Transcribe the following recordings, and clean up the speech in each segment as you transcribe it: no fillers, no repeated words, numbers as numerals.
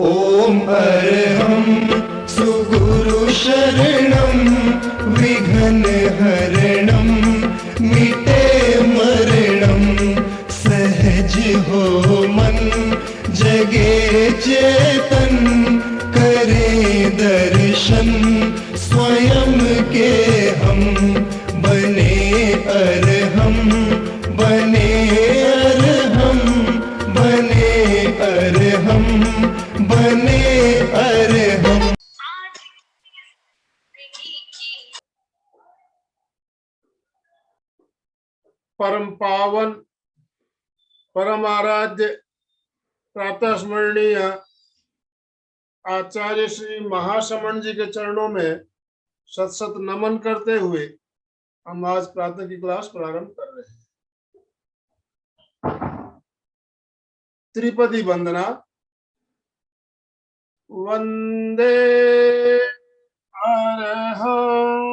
ओम अरहं सुगुरु शरणं विघ्न हरणं मिटे मरणं सहज हो मन जगे चेतन करे दर्शन स्वयं के हम बने अरहं बने अरहं बने अरहं बने अरहं। परम पावन परम आराध्य प्रातः स्मरणीय आचार्य श्री महासमण जी के चरणों में सत सत नमन करते हुए हम आज प्रातः की क्लास प्रारंभ कर रहे हैं। त्रिपदी वंदना। वंदे अरहं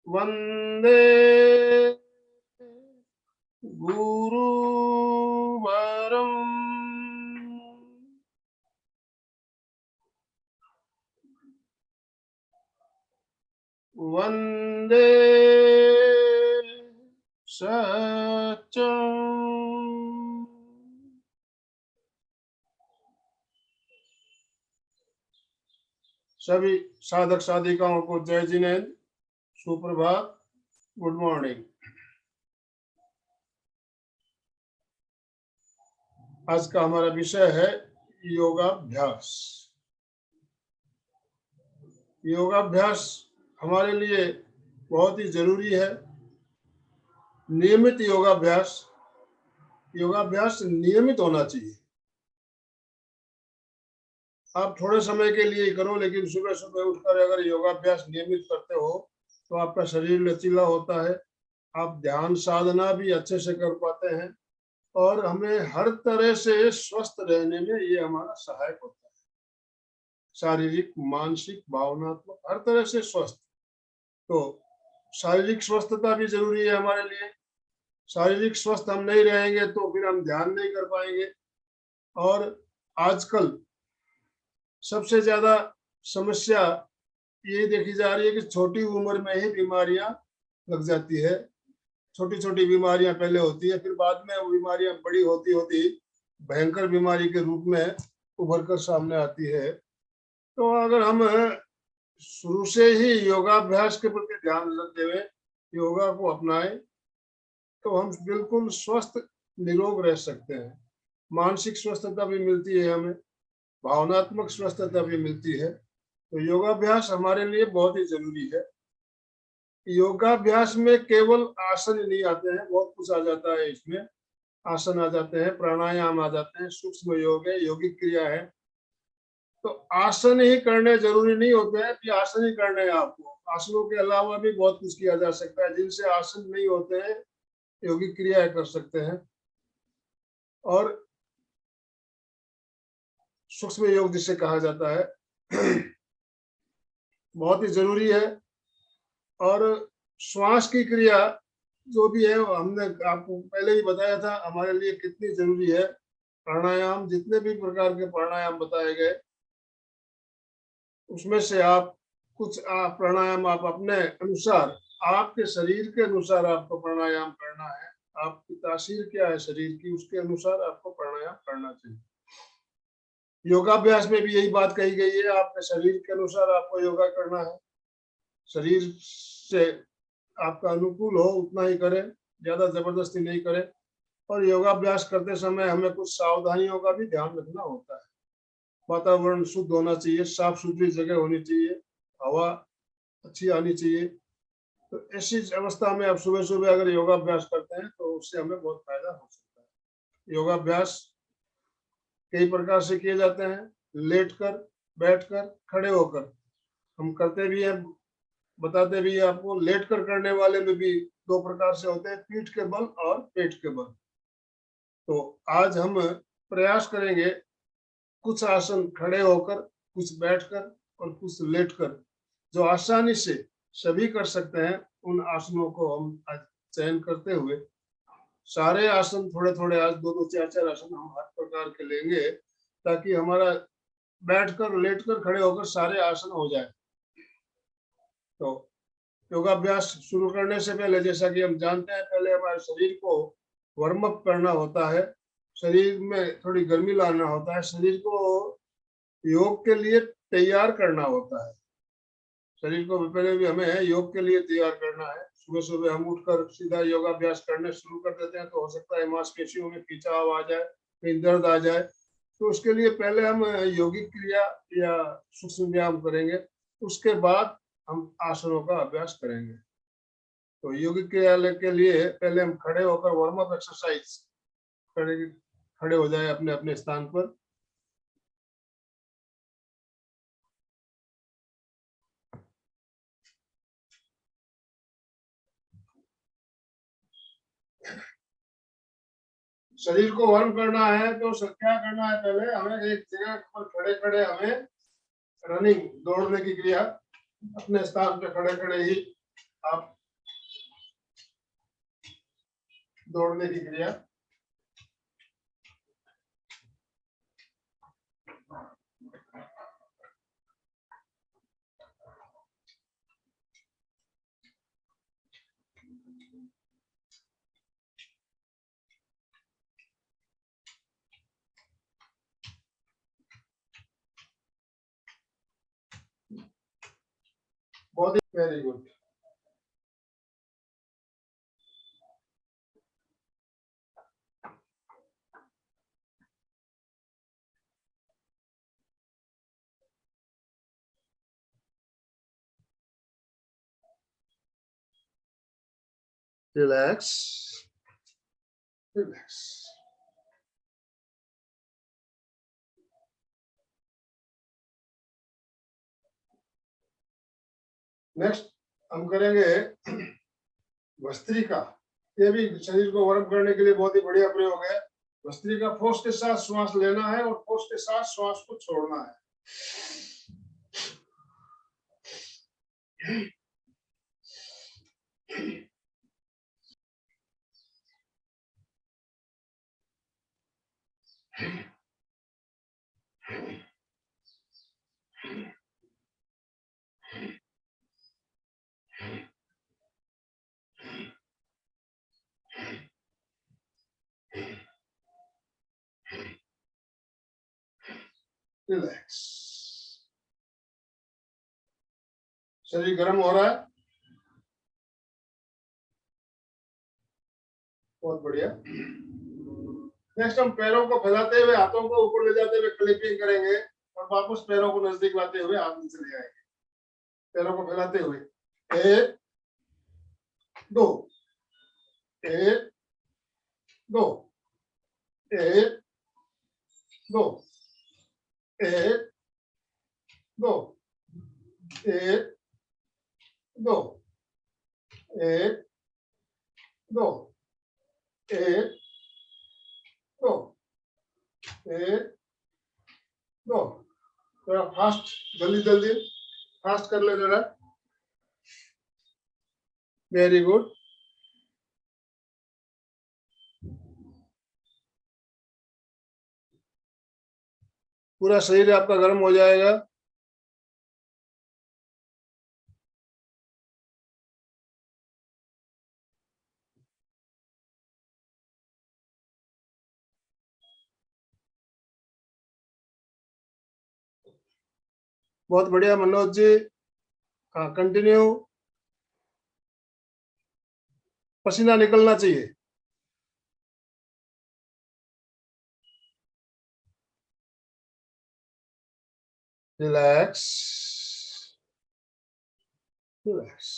वंदे गुरुवरं वंदे सत्यं। सभी साधक साधिकाओं को जय जिनेन्द्र, सुप्रभात, गुड मॉर्निंग। आज का हमारा विषय है योगाभ्यास। योगाभ्यास हमारे लिए बहुत ही जरूरी है। नियमित योगाभ्यास नियमित होना चाहिए। आप थोड़े समय के लिए करो, लेकिन सुबह सुबह उठकर अगर योगाभ्यास नियमित करते हो तो आपका शरीर लचीला होता है, आप ध्यान साधना भी अच्छे से कर पाते हैं और हमें हर तरह से स्वस्थ रहने में ये हमारा सहायक होता है। शारीरिक, मानसिक, भावनात्मक, हर तरह से स्वस्थ। तो शारीरिक स्वस्थता भी जरूरी है हमारे लिए। शारीरिक स्वस्थ हम नहीं रहेंगे तो फिर हम ध्यान नहीं कर पाएंगे। और आजकल सबसे ज्यादा समस्या ये देखी जा रही है कि छोटी उम्र में ही बीमारियां लग जाती है। छोटी छोटी बीमारियां पहले होती है, फिर बाद में वो बीमारियां बड़ी होती होती भयंकर बीमारी के रूप में उभर कर सामने आती है। तो अगर हम शुरू से ही योगाभ्यास के प्रति ध्यान रखते हुए योगा को अपनाएं तो हम बिल्कुल स्वस्थ निरोग रह सकते हैं। मानसिक स्वस्थता भी मिलती है हमें, भावनात्मक स्वस्थता भी मिलती है। तो योगाभ्यास हमारे लिए बहुत ही जरूरी है। योगाभ्यास में केवल आसन नहीं आते हैं, बहुत कुछ आ जाता है इसमें। आसन आ जाते हैं, प्राणायाम आ जाते हैं, सूक्ष्म योग है, यौगिक क्रिया है। तो आसन ही करने जरूरी नहीं होते हैं कि आसन ही करने हैं आपको। आसनों के अलावा भी बहुत कुछ किया जा सकता है। जिनसे आसन नहीं होते हैं यौगिक क्रिया कर सकते हैं। और सूक्ष्म योग जिसे कहा जाता है बहुत ही जरूरी है। और श्वास की क्रिया जो भी है हमने आपको पहले ही बताया था हमारे लिए कितनी जरूरी है। प्राणायाम, जितने भी प्रकार के प्राणायाम बताए गए उसमें से आप कुछ प्राणायाम आप अपने अनुसार, आपके शरीर के अनुसार आपको प्राणायाम करना है। आपकी तासीर क्या है शरीर की, उसके अनुसार आपको प्राणायाम करना चाहिए। योगाभ्यास में भी यही बात कही गई है, आपके शरीर के अनुसार आपको योगा करना है। शरीर से आपका अनुकूल हो उतना ही करें, ज्यादा जबरदस्ती नहीं करें। और योगाभ्यास करते समय हमें कुछ सावधानियों का भी ध्यान रखना होता है। वातावरण शुद्ध होना चाहिए, साफ सुथरी जगह होनी चाहिए, हवा अच्छी आनी चाहिए। तो ऐसी अवस्था में आप सुबह सुबह अगर योगाभ्यास करते हैं तो उससे हमें बहुत फायदा हो सकता है। योगाभ्यास कई प्रकार से किए जाते हैं, लेटकर, बैठकर, खड़े होकर। हम करते भी हैं, बताते भी है आपको। लेटकर करने वाले में भी दो प्रकार से होते हैं, पीठ के बल और पेट के बल। तो आज हम प्रयास करेंगे कुछ आसन खड़े होकर, कुछ बैठकर और कुछ लेटकर, जो आसानी से सभी कर सकते हैं। उन आसनों को हम आज चयन करते हुए सारे आसन थोड़े थोड़े, आज दो दो चार चार आसन हम हर प्रकार के लेंगे, ताकि हमारा बैठकर लेटकर खड़े होकर सारे आसन हो जाए। तो योगाभ्यास शुरू करने से पहले, जैसा कि हम जानते हैं, पहले हमारे शरीर को वार्म अप करना होता है, शरीर में थोड़ी गर्मी लाना होता है, शरीर को योग के लिए तैयार करना होता है। शरीर को पहले भी हमें योग के लिए तैयार करना है। सुबह सुबह हम उठकर सीधा योगाभ्यास करने शुरू कर देते हैं, तो हो सकता है मांसपेशियों में खिंचाव आ जाए, कहीं दर्द आ जाए। तो उसके लिए पहले हम यौगिक क्रिया या सूक्ष्म व्यायाम करेंगे, उसके बाद हम आसनों का अभ्यास करेंगे। तो यौगिक क्रिया के लिए पहले हम खड़े होकर वार्म अप एक्सरसाइज करेंगे। खड़े हो जाए अपने अपने स्थान पर। शरीर को वार्म करना है तो क्या करना है, पहले हमें एक जगह पर खड़े खड़े हमें रनिंग, दौड़ने की क्रिया, अपने स्थान पर खड़े खड़े ही आप दौड़ने की क्रिया। बहुत ही very good. Relax, relax. Next हम करेंगे भस्त्रिका। ये भी शरीर को वार्म करने के लिए बहुत ही बढ़िया प्रयोग है। भस्त्रिका फोर्स के साथ श्वास लेना है और फोर्स के साथ श्वास को छोड़ना है। रिलैक्स। शरीर गर्म हो रहा है, बहुत बढ़िया। नेक्स्ट हम पैरों को फैलाते हुए हाथों को ऊपर ले जाते हुए क्लिपिंग करेंगे और वापस पैरों को नजदीक लाते हुए हाथ नीचे ले आएंगे। पैरों को फैलाते हुए 1 2 1 2 1 2 1 2 1 2 1 2 1 2 1 2। थोड़ा फास्ट, जल्दी जल्दी फास्ट कर ले जरा। Very good. पूरा शरीर आपका गर्म हो जाएगा। बहुत बढ़िया मनोज जी। हाँ, कंटिन्यू। पसीना निकलना चाहिए। Relax, relax.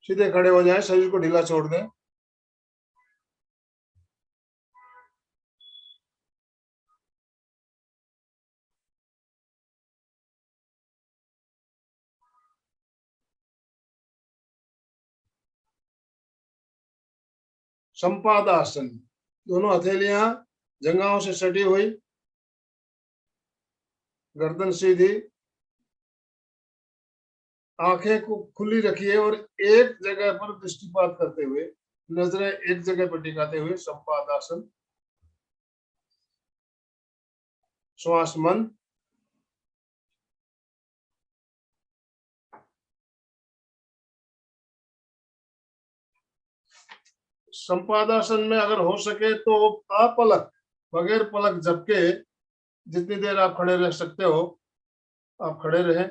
सीधे खड़े हो जाएं, शरीर को ढीला छोड़ दें। संपादासन, दोनों हथेलियां जंघाओं से सटी हुई, गर्दन सीधी, आंखें को खुली रखिए और एक जगह पर दृष्टिपात करते हुए, नजरें एक जगह पर टिकाते हुए संपादासन। श्वास मन, संपादासन में अगर हो सके तो अपलक, बगैर पलक झपके जितनी देर आप खड़े रह सकते हो आप खड़े रहें।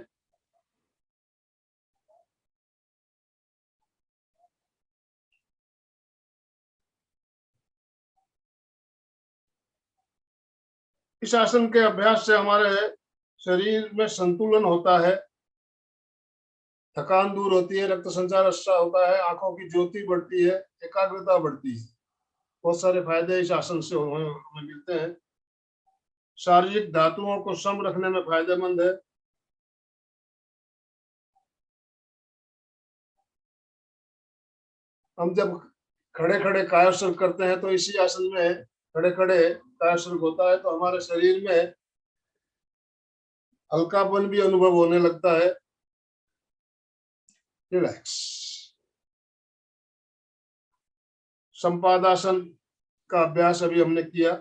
इस आसन के अभ्यास से हमारे शरीर में संतुलन होता है, थकान दूर होती है, रक्त संचार अच्छा होता है, आंखों की ज्योति बढ़ती है, एकाग्रता बढ़ती है। बहुत सारे फायदे इस आसन से हमें मिलते हैं। शारीरिक धातुओं को सम रखने में फायदेमंद है। हम जब खड़े खड़े कायासर्ग करते हैं तो इसी आसन में खड़े खड़े कायासर्ग होता है, तो हमारे शरीर में हल्कापन भी अनुभव होने लगता है। रिलैक्स। संपादासन का अभ्यास अभी हमने किया।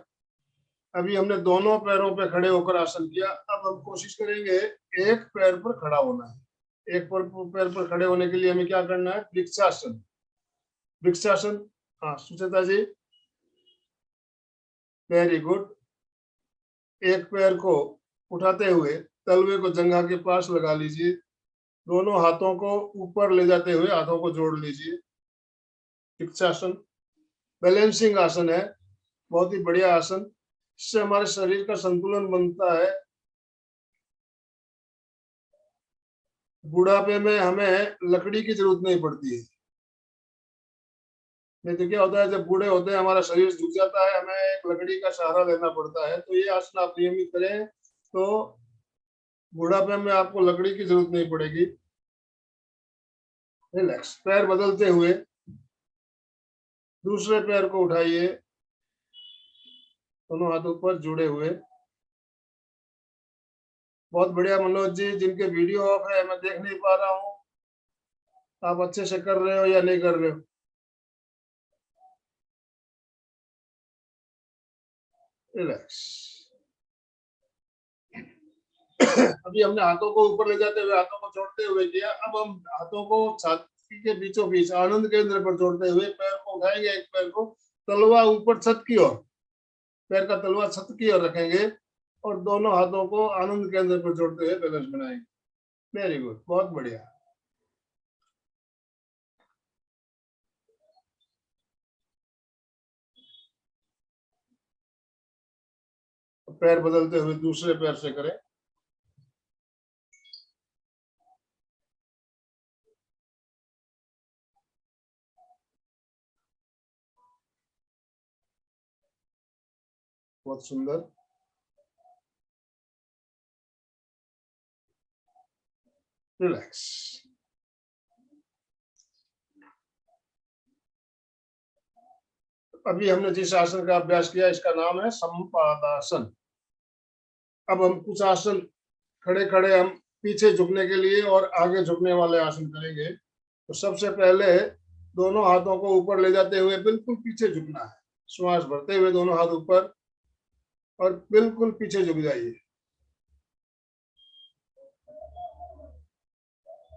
अभी हमने दोनों पैरों पे खड़े होकर आसन किया। अब हम कोशिश करेंगे एक पैर पर खड़ा होना है। एक पैर पर खड़े होने के लिए हमें क्या करना है? वृक्षासन। वृक्षासन, हाँ सुचेता जी, वेरी गुड। एक पैर को उठाते हुए तलवे को जंघा के पास लगा लीजिए, दोनों हाथों को ऊपर ले जाते हुए हाथों को जोड़ लीजिए। वृक्षासन बैलेंसिंग आसन है, बहुत ही बढ़िया आसन। इससे हमारे शरीर का संतुलन बनता है। बुढ़ापे में हमें लकड़ी की जरूरत नहीं पड़ती है। नहीं तो क्या होता है, जब बूढ़े होते हैं हमारा शरीर झुक जाता है, हमें एक लकड़ी का सहारा लेना पड़ता है। तो ये आसन आप नियमित करें तो बुढ़ापे में आपको लकड़ी की जरूरत नहीं पड़ेगी। रिलैक्स। पैर बदलते हुए दूसरे पैर को उठाइए, दोनों हाथ ऊपर जुड़े हुए। बहुत बढ़िया मनोज जी, जिनके वीडियो ऑफ है मैं देख नहीं पा रहा हूँ, आप अच्छे से कर रहे हो या नहीं कर रहे हो? रिलैक्स। अभी हमने हाथों को ऊपर ले जाते हुए हाथों को जोड़ते हुए किया। अब हम हाथों को छाती के बीचों बीच आनंद केंद्र पर जोड़ते हुए पैर को उठाएंगे, एक पैर को तलवा ऊपर छत की ओर, पैर का तलवा छत की ओर रखेंगे और दोनों हाथों को आनंद केंद्र पर जोड़ते हुए बैलेंस बनाएंगे। वेरी गुड, बहुत बढ़िया। पैर बदलते हुए दूसरे पैर से करें। बहुत सुंदर। रिलैक्स। अभी हमने जिस आसन का अभ्यास किया इसका नाम है संपादासन। अब हम कुछ आसन खड़े खड़े हम पीछे झुकने के लिए और आगे झुकने वाले आसन करेंगे। तो सबसे पहले दोनों हाथों को ऊपर ले जाते हुए बिल्कुल पीछे झुकना है। श्वास भरते हुए दोनों हाथ ऊपर और बिल्कुल पीछे झुक जाइए।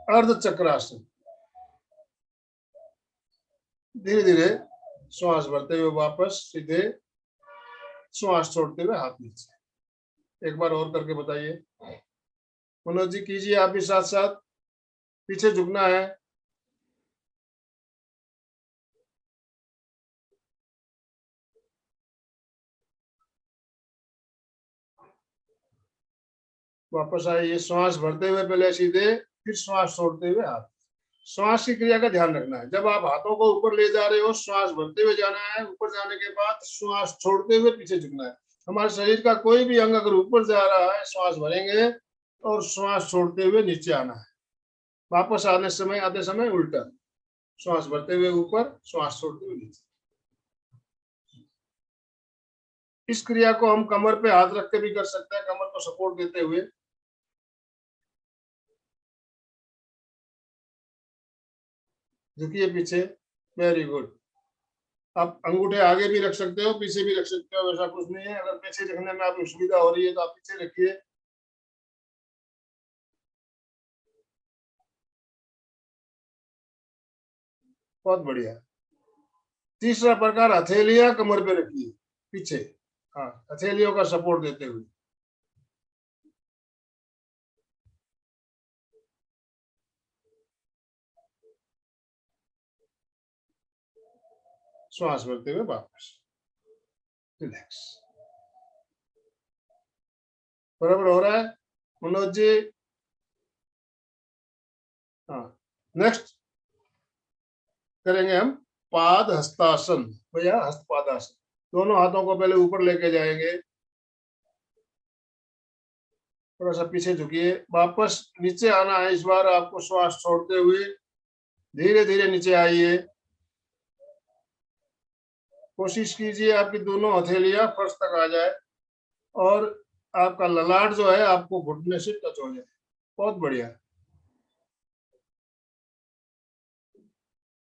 अर्ध चक्रासन। धीरे धीरे श्वास भरते हुए वापस सीधे, श्वास छोड़ते हुए हाथ नीचे। एक बार और करके बताइए मनोज जी, कीजिए आप भी साथ साथ। पीछे झुकना है। वापस आइए, श्वास भरते हुए पहले सीधे, फिर श्वास छोड़ते हुए हाथ। श्वास की क्रिया का ध्यान रखना है। जब आप हाथों को ऊपर ले जा रहे हो श्वास भरते हुए जाना है, ऊपर जाने के बाद श्वास छोड़ते हुए पीछे झुकना है। हमारे शरीर का कोई भी अंग अगर ऊपर जा रहा है श्वास भरेंगे और श्वास छोड़ते हुए नीचे आना है। वापस आते समय उल्टा, श्वास भरते हुए ऊपर, श्वास छोड़ते हुए नीचे। इस क्रिया को हम कमर पे हाथ रख के भी कर सकते हैं, कमर को सपोर्ट देते हुए। झुकिए पीछे, वेरी गुड। आप अंगूठे आगे भी रख सकते हो, पीछे भी रख सकते हो, वैसा कुछ नहीं है। अगर पीछे रखने में आपको सुविधा हो रही है तो आप पीछे रखिए। बहुत बढ़िया। तीसरा प्रकार, हथेलियां कमर पे रखिए पीछे। हाँ, हथेलियों का सपोर्ट देते हुए। श्वास भरते हुए वापस, रिलैक्स। बराबर हो रहा है मनोज जी? हाँ, नेक्स्ट करेंगे हम पाद हस्तासन। भैया हस्त पादासन, दोनों हाथों को पहले ऊपर लेके जाएंगे, थोड़ा सा पीछे झुकिए, वापस नीचे आना है। इस बार आपको श्वास छोड़ते हुए धीरे धीरे नीचे आइए। कोशिश कीजिए आपकी दोनों हथेलियां फर्श तक आ जाए और आपका ललाट जो है आपको घुटने से टच हो जाए। बहुत बढ़िया।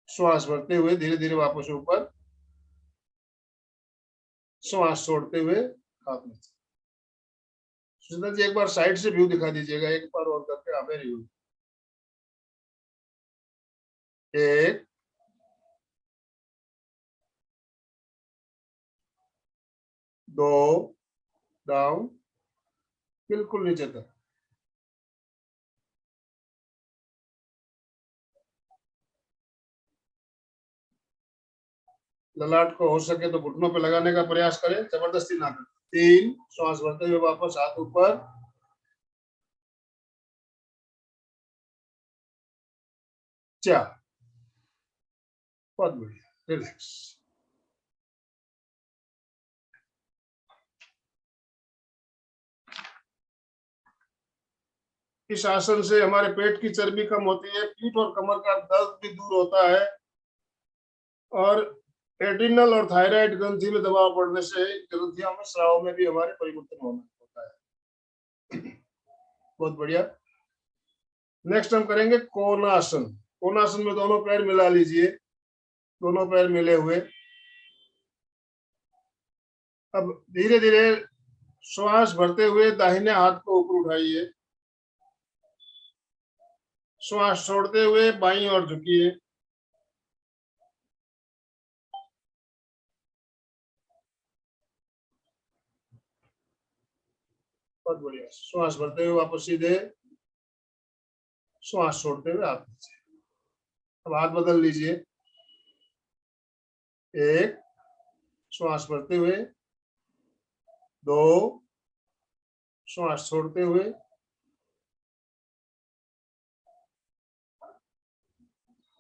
श्वास भरते हुए धीरे धीरे वापस ऊपर, श्वास छोड़ते हुए हाथ नीचे। सुशीला जी एक बार साइड से व्यू दिखा दीजिएगा, एक बार और करके। आप वेरी गुड। 1 2, डाउन, बिल्कुल नीचे तक। ललाट को हो सके तो घुटनों पे लगाने का प्रयास करें, जबरदस्ती ना करें। 3, श्वास भरते हुए वापस हाथ ऊपर, 4, बहुत बढ़िया, रिलैक्स। इस आसन से हमारे पेट की चर्बी कम होती है, पीठ और कमर का दर्द भी दूर होता है, और एड्रिनल और थायराइड ग्रंथि में दबाव पड़ने से ग्रंथियों में स्राव में भी हमारे परिवर्तन होता है। बहुत बढ़िया। नेक्स्ट हम करेंगे कोणासन। कोणासन में दोनों पैर मिला लीजिए, दोनों पैर मिले हुए। अब धीरे धीरे श्वास भरते हुए दाहिने हाथ को ऊपर उठाइए, श्वास छोड़ते हुए बाईं ओर झुकिए, बहुत बढ़िया। श्वास भरते हुए वापस सीधे, श्वास छोड़ते हुए हाथ नीचे। अब हाथ बदल लीजिए। 1, श्वास भरते हुए, 2, श्वास छोड़ते हुए,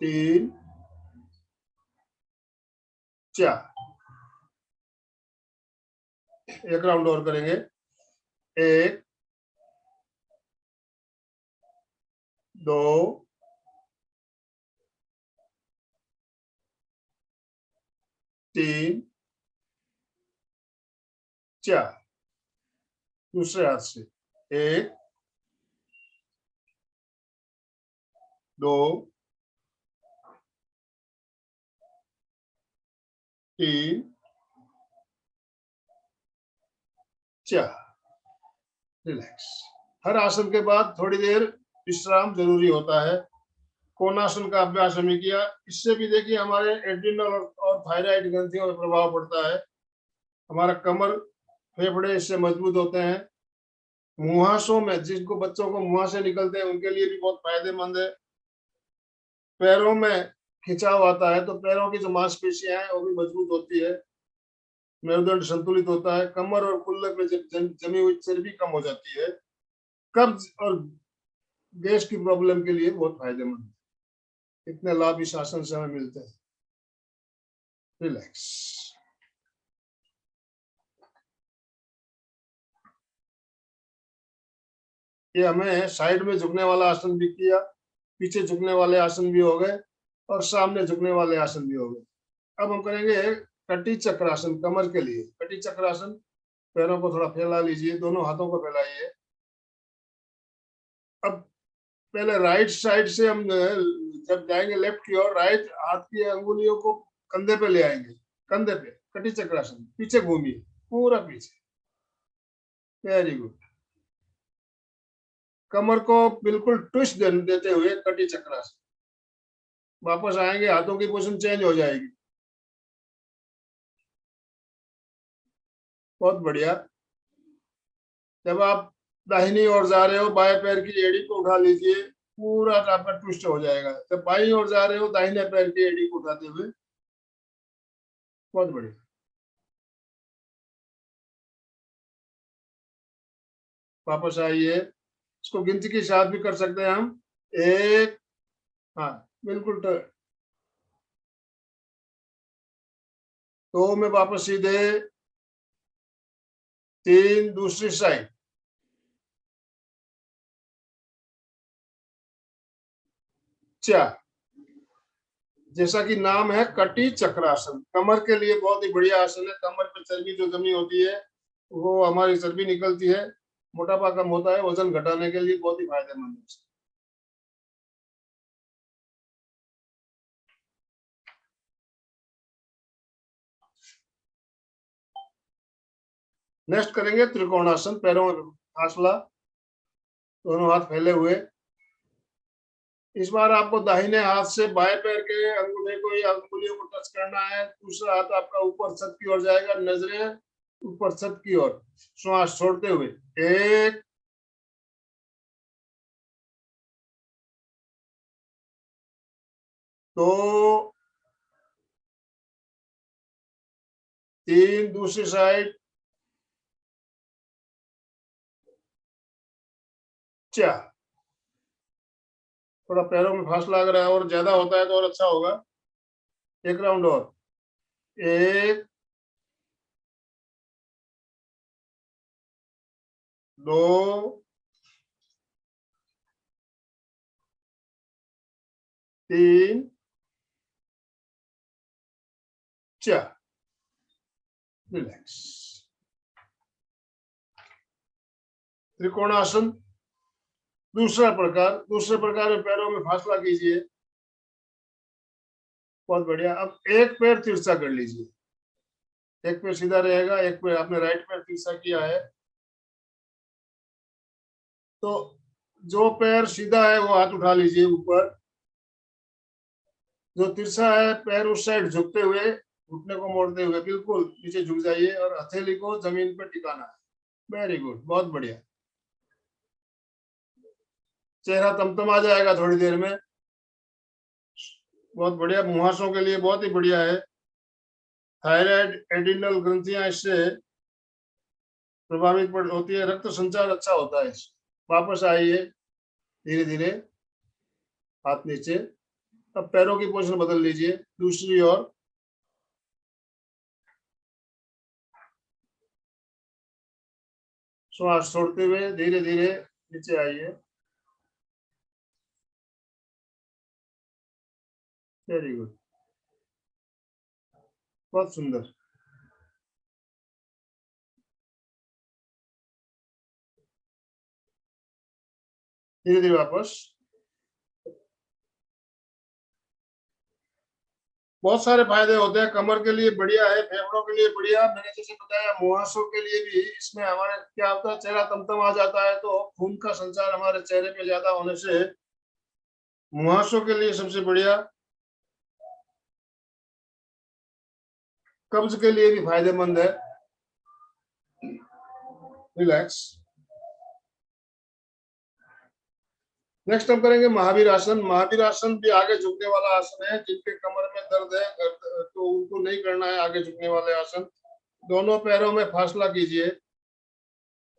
3, 4। एक राउंड और करेंगे। 1 2 3 4। दूसरे हाथ से 1 2 3 4, रिलैक्स। हर आसन के बाद थोड़ी देर विश्राम जरूरी होता है। कोणासन का अभ्यास हमें किया, इससे भी देखिए हमारे एड्रिनल और थायराइड ग्रंथियों पर प्रभाव पड़ता है। हमारा कमर, फेफड़े इससे मजबूत होते हैं। मुहासों में, जिनको बच्चों को मुहासे निकलते हैं, उनके लिए भी बहुत फायदेमंद है। पैरों में खिंचाव आता है तो पैरों की जो मांसपेशियां हैं वो भी मजबूत होती है, मेरुदंड संतुलित होता है, कमर और कुल्लक में जमी हुई चर्बी कम हो जाती है। कब्ज और गैस की प्रॉब्लम के लिए बहुत फायदेमंद है। इतने लाभ इस आसन से हमें मिलते हैं। रिलैक्स। ये हमें साइड में झुकने वाला आसन भी किया, पीछे झुकने वाले आसन भी हो गए, और सामने झुकने वाले आसन भी हो गए। अब हम करेंगे कटी चक्रासन, कमर के लिए कटी चक्रासन। पैरों को थोड़ा फैला लीजिए, दोनों हाथों को फैलाइए। अब पहले राइट साइड से हम जब जाएंगे लेफ्ट की ओर, राइट हाथ की अंगुलियों को कंधे पे ले आएंगे, कंधे पे कटी चक्रासन, पीछे घूमिए पूरा पीछे, वेरी गुड। कमर को बिल्कुल ट्विस्ट देते हुए कटी चक्रासन, वापस आएंगे, हाथों की पोजीशन चेंज हो जाएगी, बहुत बढ़िया। जब आप दाहिनी ओर जा रहे हो, बाएं पैर की एड़ी को उठा लीजिए, पूरा आपका ट्विस्ट हो जाएगा। जब बाईं ओर जा रहे हो, दाहिने पैर की एड़ी को उठाते हुए, बहुत बढ़िया। वापस आइए, इसको गिनती के साथ भी कर सकते हैं हम, एक, हाँ बिल्कुल, दो में वापस सीधे, तीन दूसरी साइड, चार। जैसा कि नाम है कटी चक्रासन, कमर के लिए बहुत ही बढ़िया आसन है। कमर पे चर्बी जो जमी होती है, वो हमारी चर्बी निकलती है, मोटापा कम होता है, वजन घटाने के लिए बहुत ही फायदेमंद है। नेक्स्ट करेंगे त्रिकोणासन, पैरों में फासला, दोनों हाथ फैले हुए। इस बार आपको दाहिने हाथ से बाएं पैर के अंगूठे को या अंगुलियों को टच करना है। दूसरा हाथ आपका ऊपर छत की ओर जाएगा, नजरें ऊपर छत की ओर, श्वास छोड़ते हुए, एक, दो, तीन दूसरी साइड, चार। थोड़ा पैरों में फासला अगर और ज्यादा होता है तो और अच्छा होगा। एक राउंड और, एक, दो, तीन, चार। रिलैक्स। त्रिकोणासन दूसरे प्रकार में पैरों में फासला कीजिए, बहुत बढ़िया। अब एक पैर तिरछा कर लीजिए, एक पैर सीधा रहेगा, एक पैर आपने राइट पैर तिरछा किया है, तो जो पैर सीधा है वो हाथ उठा लीजिए ऊपर, जो तिरछा है पैर उस साइड झुकते हुए, घुटने को मोड़ते हुए बिल्कुल नीचे झुक जाइए और हथेली को जमीन पर टिकाना है। वेरी गुड, बहुत बढ़िया। चेहरा तमतमा जाएगा थोड़ी देर में, बहुत बढ़िया। मुहासों के लिए बहुत ही बढ़िया है। थायराइड एडिनल ग्रंथियां इससे प्रभावित होती है, रक्त संचार अच्छा होता है। वापस आइए धीरे धीरे, हाथ नीचे। अब पैरों की पोजीशन बदल लीजिए, दूसरी ओर, श्वास छोड़ते हुए धीरे धीरे नीचे आइए, वेरी गुड, बहुत सुंदर। धीरे धीरे वापस। बहुत सारे फायदे होते हैं, कमर के लिए बढ़िया है, फेफड़ों के लिए बढ़िया, मैंने जैसे बताया मुहासों के लिए भी। इसमें हमारे क्या होता है, चेहरा तमतम आ जाता है, तो खून का संचार हमारे चेहरे पे ज्यादा होने से मुहासों के लिए सबसे बढ़िया। कब्ज के लिए भी फायदेमंद है। रिलैक्स। नेक्स्ट हम करेंगे महावीर आसन। महावीर आसन भी आगे झुकने वाला आसन है। जिनके कमर में दर्द है तो उनको नहीं करना है आगे झुकने वाले आसन। दोनों पैरों में फासला कीजिए,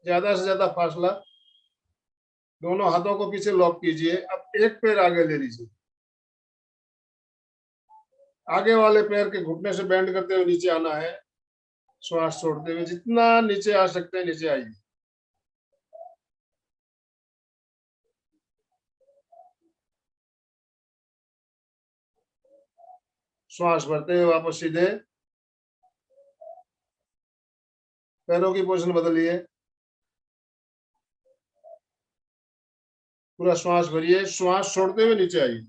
ज्यादा से ज्यादा फासला। दोनों हाथों को पीछे लॉक कीजिए। अब एक पैर आगे ले लीजिए, आगे वाले पैर के घुटने से बेंड करते हुए नीचे आना है, श्वास छोड़ते हुए जितना नीचे आ सकते हैं नीचे आइए। श्वास भरते हुए वापस सीधे, पैरों की पोजीशन बदलिए, पूरा श्वास भरिए, श्वास छोड़ते हुए नीचे आइए।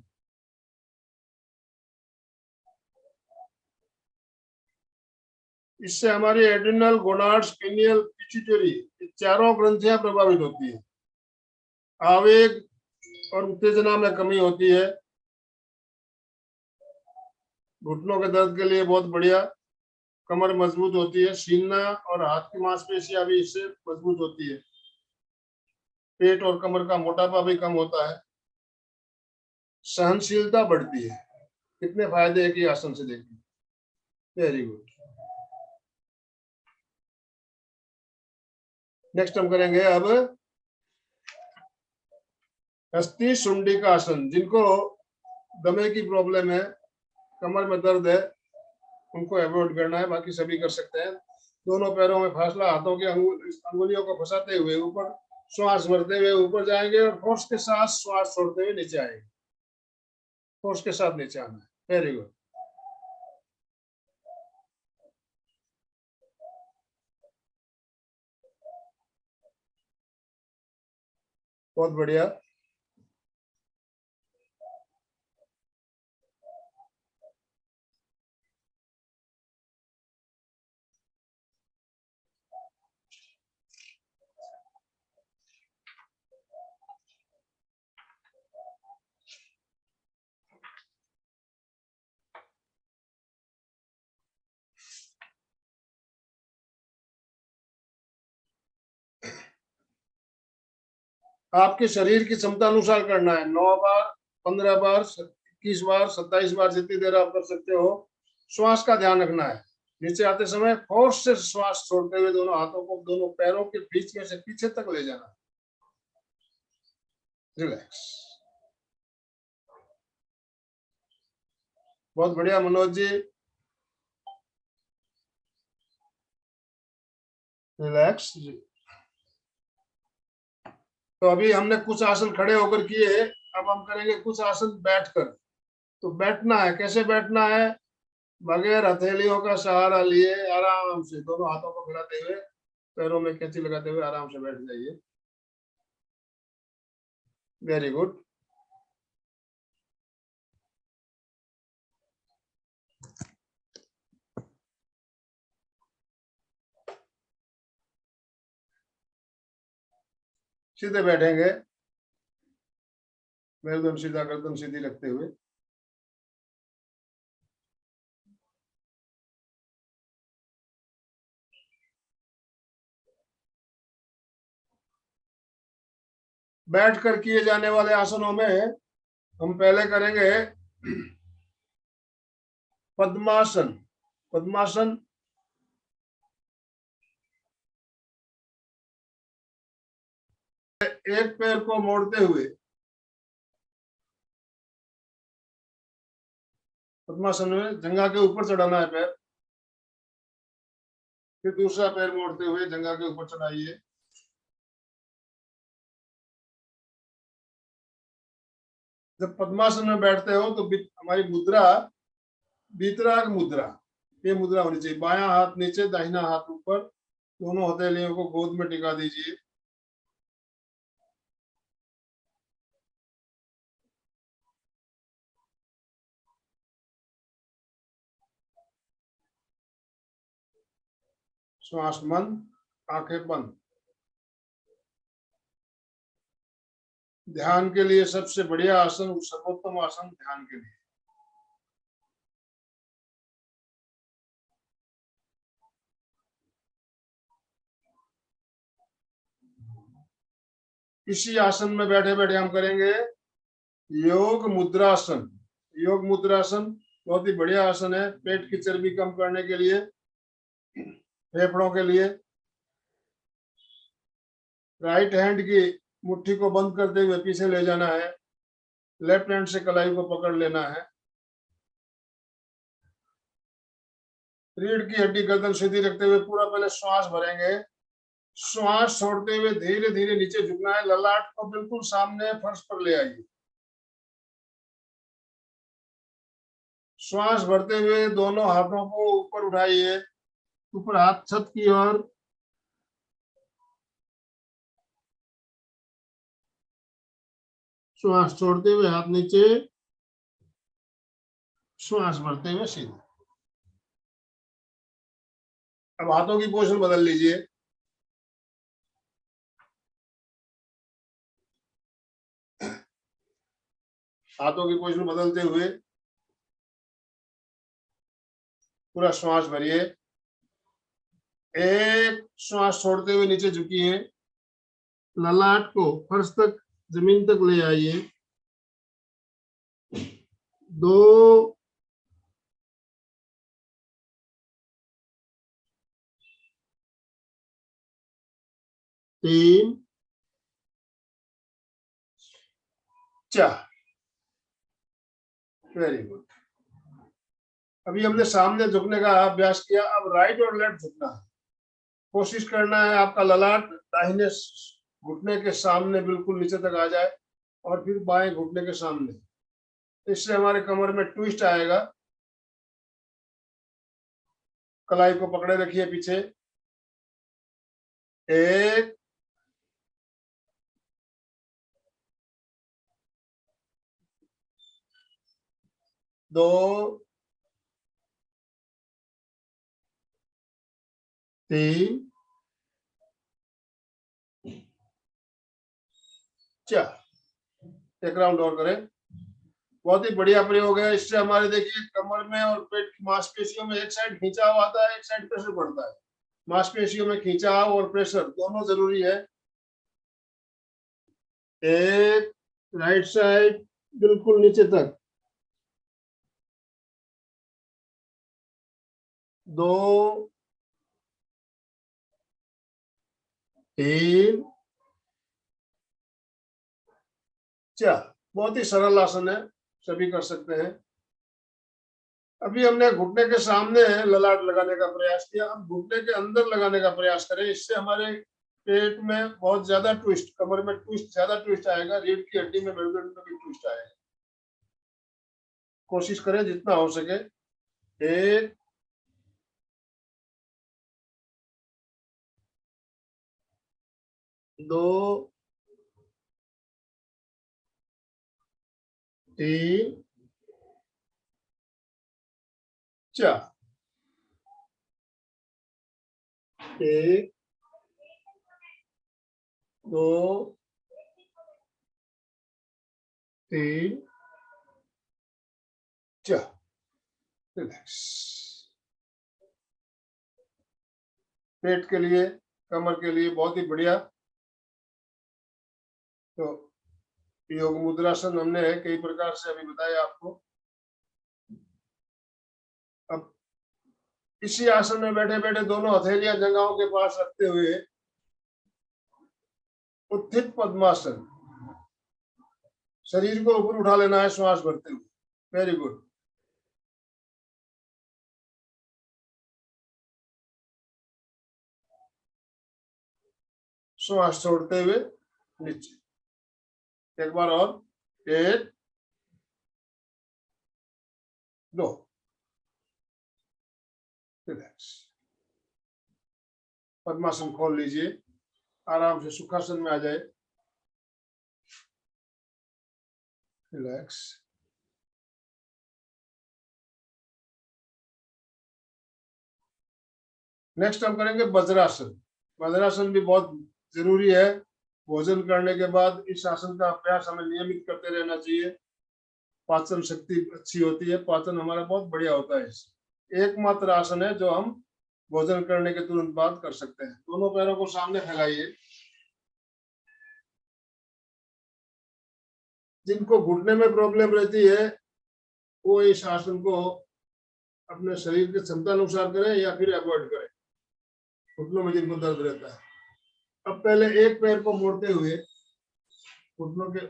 इससे हमारी एड्रिनल, गोनाड्स, पिनियल, पिट्यूटरी, चारों ग्रंथियां प्रभावित होती है। आवेग और उत्तेजना में कमी होती है। घुटनों के दर्द के लिए बहुत बढ़िया। कमर मजबूत होती है, सीना और हाथ की मांसपेशियां भी इससे मजबूत होती है। पेट और कमर का मोटापा भी कम होता है। सहनशीलता बढ़ती है। कितने फायदे हैं कि आसन से देखिए। Very good. नेक्स्ट हम करेंगे अब हस्ती सुंडी का आसन। जिनको दमे की प्रॉब्लम है, कमर में दर्द है, उनको अवॉइड करना है, बाकी सभी कर सकते हैं। दोनों पैरों में फासला, हाथों की अंगुलियों को फंसाते हुए ऊपर श्वास भरते हुए ऊपर जाएंगे और फोर्स के साथ श्वास छोड़ते हुए नीचे आएंगे। फोर्स के साथ नीचे आना है। Very good. बहुत बढ़िया। आपके शरीर की क्षमता अनुसार करना है। 9 बार, 15 बार, 21 बार, 27 बार, जितनी देर आप कर सकते हो। श्वास का ध्यान रखना है। नीचे आते समय फोर्स से श्वास छोड़ते हुए दोनों हाथों को दोनों पैरों के बीच में से पीछे तक ले जाना। रिलैक्स। बहुत बढ़िया मनोज जी। रिलैक्स जी। तो अभी हमने कुछ आसन खड़े होकर किए, अब हम करेंगे कुछ आसन बैठकर। तो बैठना है, कैसे बैठना है? बगैर हथेलियों का सहारा लिए आराम से दोनों हाथों को फैलाते हुए, पैरों में कैंची लगाते हुए आराम से बैठ जाइए। Very good. सीधे बैठेंगे, मेरुदंड सीधा, गर्दन सीधी रखते हुए। बैठकर किए जाने वाले आसनों में हम पहले करेंगे पद्मासन। पद्मासन एक पैर को मोड़ते हुए, पद्मासन में जंघा के ऊपर चढ़ाना है पैर, फिर दूसरा पैर मोड़ते हुए जंघा के ऊपर चढ़ाइए। जब पद्मासन में बैठते हो तो हमारी मुद्रा वीतराग मुद्रा, ये मुद्रा होनी चाहिए। बायां हाथ नीचे, दाहिना हाथ ऊपर, दोनों हथेलियों को गोद में टिका दीजिए। श्वास बंद, आंखें बंद। ध्यान के लिए सबसे बढ़िया आसन, सर्वोत्तम आसन ध्यान के लिए। इसी आसन में बैठे बैठे हम करेंगे योग मुद्रासन। योग मुद्रासन बहुत ही बढ़िया आसन है, पेट की चर्बी कम करने के लिए, फेफड़ों के लिए। राइट हैंड की मुट्ठी को बंद करते हुए पीछे ले जाना है, लेफ्ट हैंड से कलाई को पकड़ लेना है। रीढ़ की हड्डी, गर्दन सीधी रखते हुए पूरा पहले श्वास भरेंगे। श्वास छोड़ते हुए धीरे धीरे नीचे झुकना है। ललाट को बिल्कुल सामने फर्श पर ले आइए। श्वास भरते हुए दोनों हाथों को ऊपर उठाइए, ऊपर हाथ छत की ओर, श्वास छोड़ते हुए हाथ नीचे, श्वास भरते हुए सीधे। अब हाथों की पोजीशन बदल लीजिए। हाथों की पोजीशन बदलते हुए पूरा श्वास भरिए। एक श्वास छोड़ते हुए नीचे झुकिए, ललाट को फर्श तक, जमीन तक ले आइए। 2, 3, 4। Very good. अभी हमने सामने झुकने का अभ्यास किया, अब राइट और लेफ्ट झुकना है। कोशिश करना है आपका ललाट दाहिने घुटने के सामने बिल्कुल नीचे तक आ जाए और फिर बाएं घुटने के सामने। इससे हमारे कमर में ट्विस्ट आएगा। कलाई को पकड़े रखिए पीछे। 1, 2, 3, 4। एक राउंड और करें। बहुत ही बढ़िया प्रयोग है। इससे हमारे देखिए कमर में और पेट की मांसपेशियों में एक साइड खिंचाव आता है, एक साइड प्रेशर बढ़ता है। मांसपेशियों में खिंचाव और प्रेशर दोनों जरूरी है। एक, राइट साइड बिल्कुल नीचे तक। 2, 3, 4। बहुत ही सरल आसन है, सभी कर सकते हैं। अभी हमने घुटने के सामने ललाट लगाने का प्रयास किया, अब घुटने के अंदर लगाने का प्रयास करें। इससे हमारे पेट में बहुत ज्यादा ट्विस्ट, कमर में ट्विस्ट, ज्यादा ट्विस्ट आएगा, रीढ़ की हड्डी में, मेरुदंड में भी ट्विस्ट आएगा। कोशिश करें जितना हो सके। 1, 2, 3, 4। 1, 2, 3, 4। रिलैक्स। पेट के लिए, कमर के लिए बहुत ही बढ़िया। तो योग मुद्रासन हमने कई प्रकार से अभी बताया आपको। अब इसी आसन में बैठे बैठे दोनों हथेलियां जंघाओं के पास रखते हुए उत्थित पद्मासन, शरीर को ऊपर उठा लेना है श्वास भरते हुए। Very good. श्वास छोड़ते हुए नीचे। एक बार और। 1, 2। रिलैक्स। पद्मासन खोल लीजिए, आराम से सुखासन में आ जाए। रिलैक्स। नेक्स्ट हम करेंगे वज्रासन। वज्रासन भी बहुत जरूरी है। भोजन करने के बाद इस आसन का अभ्यास हमें नियमित करते रहना चाहिए। पाचन शक्ति अच्छी होती है, पाचन हमारा बहुत बढ़िया होता है। एकमात्र आसन है जो हम भोजन करने के तुरंत बाद कर सकते हैं। दोनों पैरों को सामने फैलाइए। जिनको घुटने में प्रॉब्लम रहती है वो इस आसन को अपने शरीर की क्षमता अनुसार करें या फिर अवॉइड करें, घुटनों में जिनको दर्द रहता है। अब पहले एक पैर को मोड़ते हुए घुटनों के,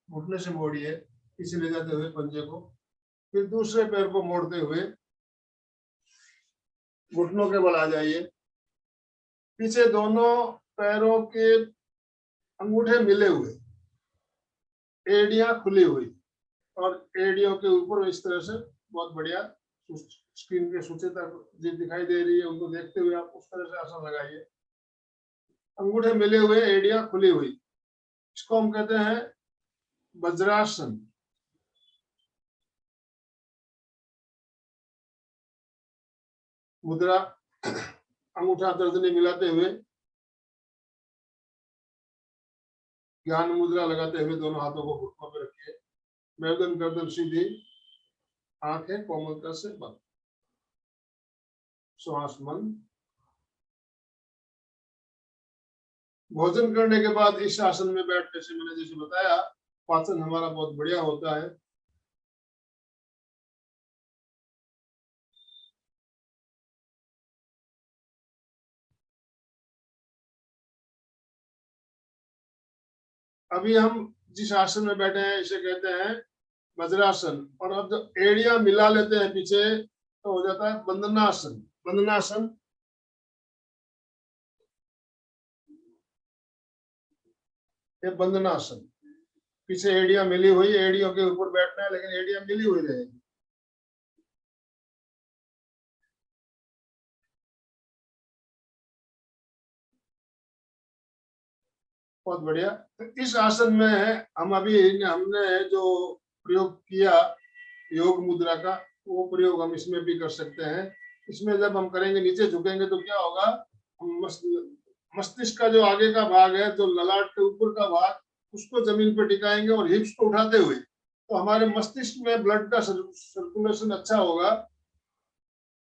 घुटने से मोड़िए पीछे ले जाते हुए पंजे को, फिर दूसरे पैर को मोड़ते हुए घुटनों के बल आ जाइए। पीछे दोनों पैरों के अंगूठे मिले हुए, एड़ियां खुली हुई और एड़ियों के ऊपर इस तरह से बहुत बढ़िया स्क्रीन के सूचे तक जो दिखाई दे रही है उनको देखते हुए आप उस तरह से आसन लगाइए। अंगूठे मिले हुए, एड़ियां खुली हुई, इसको हम कहते हैं वज्रासन, मुद्रा अंगूठा तर्जनी मिलाते हुए, ज्ञान मुद्रा लगाते हुए दोनों हाथों को घुटनों पर रखिए। गर्दन गर्दन सीधी, आंखें कोमलता से बंद, श्वास मंद। भोजन करने के बाद इस आसन में बैठने से मैंने जैसे बताया पाचन हमारा बहुत बढ़िया होता है। अभी हम जिस आसन में बैठे हैं इसे कहते हैं वज्रासन, और अब जब एड़ियां मिला लेते हैं पीछे तो हो जाता है बंदनासन। बंदनासन, ये बंदनासन, पीछे एड़ियां मिली हुई, एड़ियों के ऊपर बैठना है लेकिन एड़ियां मिली हुई रहेगी। बहुत बढ़िया। तो इस आसन में हमने जो प्रयोग किया योग मुद्रा का, वो प्रयोग हम इसमें भी कर सकते हैं। इसमें जब हम करेंगे, नीचे झुकेंगे तो क्या होगा, मस्तिष्क का जो आगे का भाग है, जो ललाट के ऊपर का भाग, उसको जमीन पर टिकाएंगे और हिप्स को उठाते हुए, तो हमारे मस्तिष्क में ब्लड का सर्कुलेशन अच्छा होगा,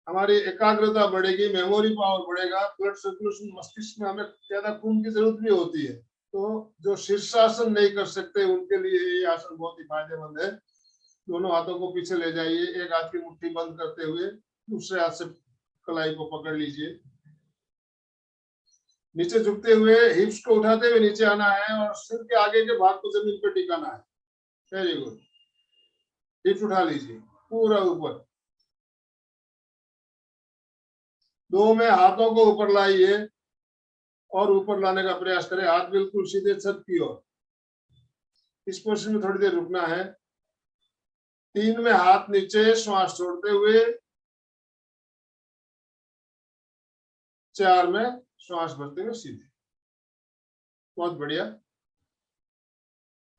हमारी एकाग्रता बढ़ेगी, मेमोरी पावर बढ़ेगा, ब्लड सर्कुलेशन, मस्तिष्क में हमें ज्यादा खून की जरूरत भी होती है। तो जो शीर्षासन नहीं कर सकते उनके लिए ये आसन बहुत ही फायदेमंद है। दोनों हाथों को पीछे ले जाइए, एक हाथ की मुट्ठी बंद करते हुए दूसरे हाथ से कलाई को पकड़ लीजिए, नीचे झुकते हुए हिप्स को उठाते हुए नीचे आना है और सिर के आगे के भाग को जमीन पर टिकाना है। Very good. हिप्स उठा लीजिए पूरा ऊपर। दो में हाथों को ऊपर लाइए और ऊपर लाने का प्रयास करें, हाथ बिल्कुल सीधे छत की ओर। इस पोजीशन में थोड़ी देर रुकना है। 3 में हाथ नीचे, श्वास छोड़ते हुए। 4 में श्वास भरते हुए सीधे। बहुत बढ़िया।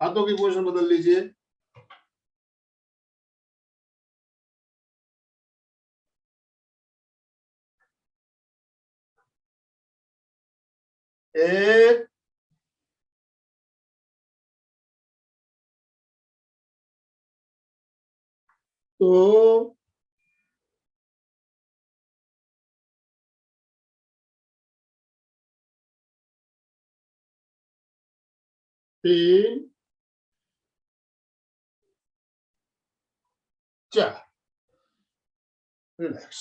हाथों की पोजीशन बदल लीजिए। एक, दो, तीन, 4। रिलैक्स।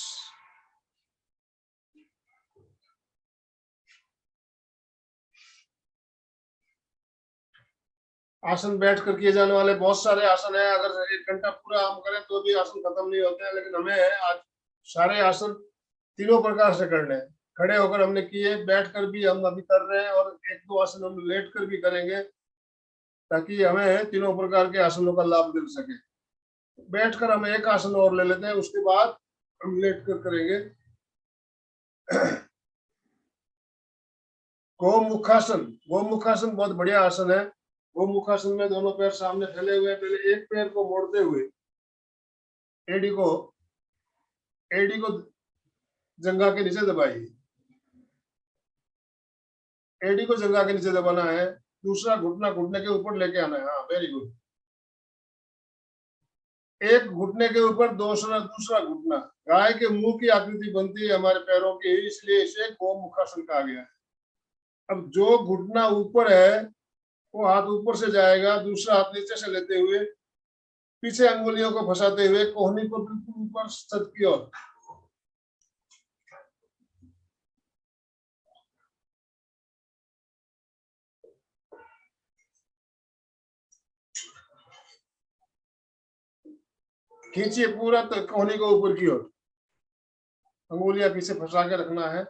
आसन बैठ कर किए जाने वाले बहुत सारे आसन है, अगर 1 घंटा पूरा हम करें तो भी आसन खत्म नहीं होते हैं, लेकिन हमें आज सारे आसन तीनों प्रकार से करने हैं। खड़े होकर हमने किए, बैठ कर भी हम अभी कर रहे हैं, और 1-2 आसन हम लेट कर भी करेंगे, ताकि हमें तीनों प्रकार के आसनों का लाभ मिल सके। बैठकर हम एक आसन और ले लेते हैं, उसके बाद हम लेट कर करेंगे। गोमुखासन। गोमुखासन बहुत बढ़िया आसन है। गोमुखासन में दोनों पैर सामने फैले हुए हैं। पहले एक पैर को मोड़ते हुए एड़ी को जंघा के नीचे दबाइए। एड़ी को जंघा के नीचे दबाना है। दूसरा घुटना घुटने के ऊपर लेके आना है। हाँ, वेरी गुड। एक घुटने के ऊपर दूसरा घुटना। गाय के मुंह की आकृति बनती है हमारे पैरों की, इसलिए इसे गोमुखासन कहा गया है। अब जो घुटना ऊपर है वो हाथ ऊपर से जाएगा, दूसरा हाथ नीचे से लेते हुए पीछे अंगुलियों को फंसाते हुए कोहनी को बिल्कुल ऊपर छत की ओर। खींचिए पूरा कोहनी को ऊपर की ओर, अंगुलियां पीछे फंसा के रखना है।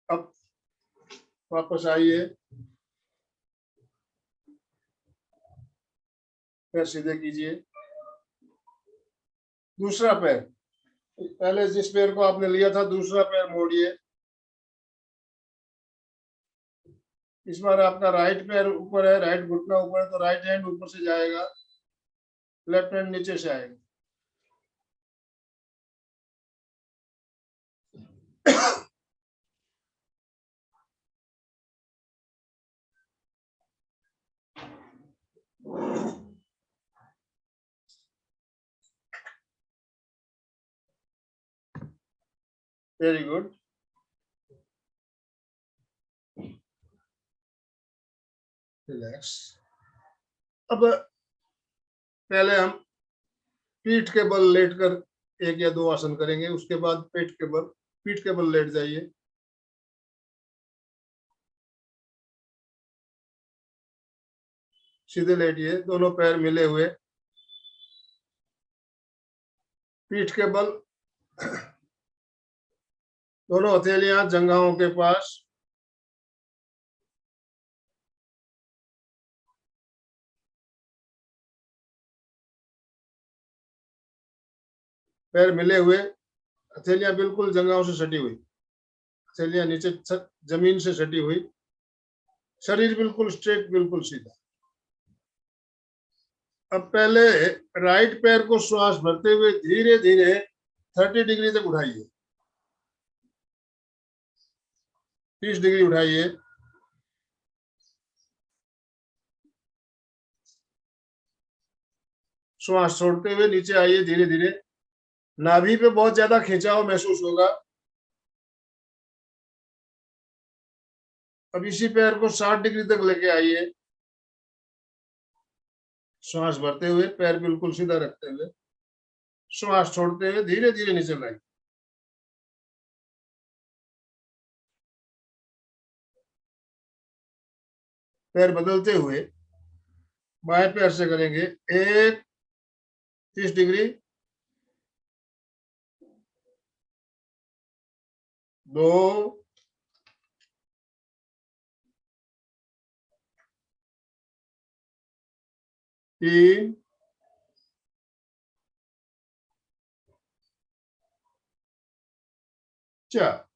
अब वापस आइए, पैर सीधे कीजिए। दूसरा पैर, पहले जिस पैर को आपने लिया था दूसरा पैर मोड़िए, इस बार आपका राइट पैर ऊपर है, राइट घुटना ऊपर है, तो राइट हैंड ऊपर से जाएगा, लेफ्ट हैंड नीचे से आएगा। Very good. रिलैक्स। अब पहले हम पीठ के बल लेटकर एक या दो आसन करेंगे, उसके बाद पीठ के बल लेट जाइए। सीधे लेटिए, दोनों पैर मिले हुए, पीठ के बल, दोनों हथेलियां जंघाओं के पास, पैर मिले हुए, हथेलियां बिल्कुल जंघाओं से सटी हुई, हथेलियां नीचे जमीन से सटी हुई, शरीर बिल्कुल स्ट्रेट, बिल्कुल सीधा। अब पहले राइट पैर को श्वास भरते हुए धीरे धीरे 30 डिग्री तक उठाइए, 30 डिग्री उठाइए। श्वास छोड़ते हुए नीचे आइए धीरे धीरे। नाभि पे बहुत ज्यादा खिंचाव महसूस होगा। अब इसी पैर को 60 डिग्री तक लेके आइए, श्वास भरते हुए, पैर बिल्कुल सीधा रखते हुए, श्वास छोड़ते हुए धीरे धीरे नीचे लाइए। पैर बदलते हुए बाएं पैर से करेंगे। 1, 30 डिग्री, 2, 3, 4।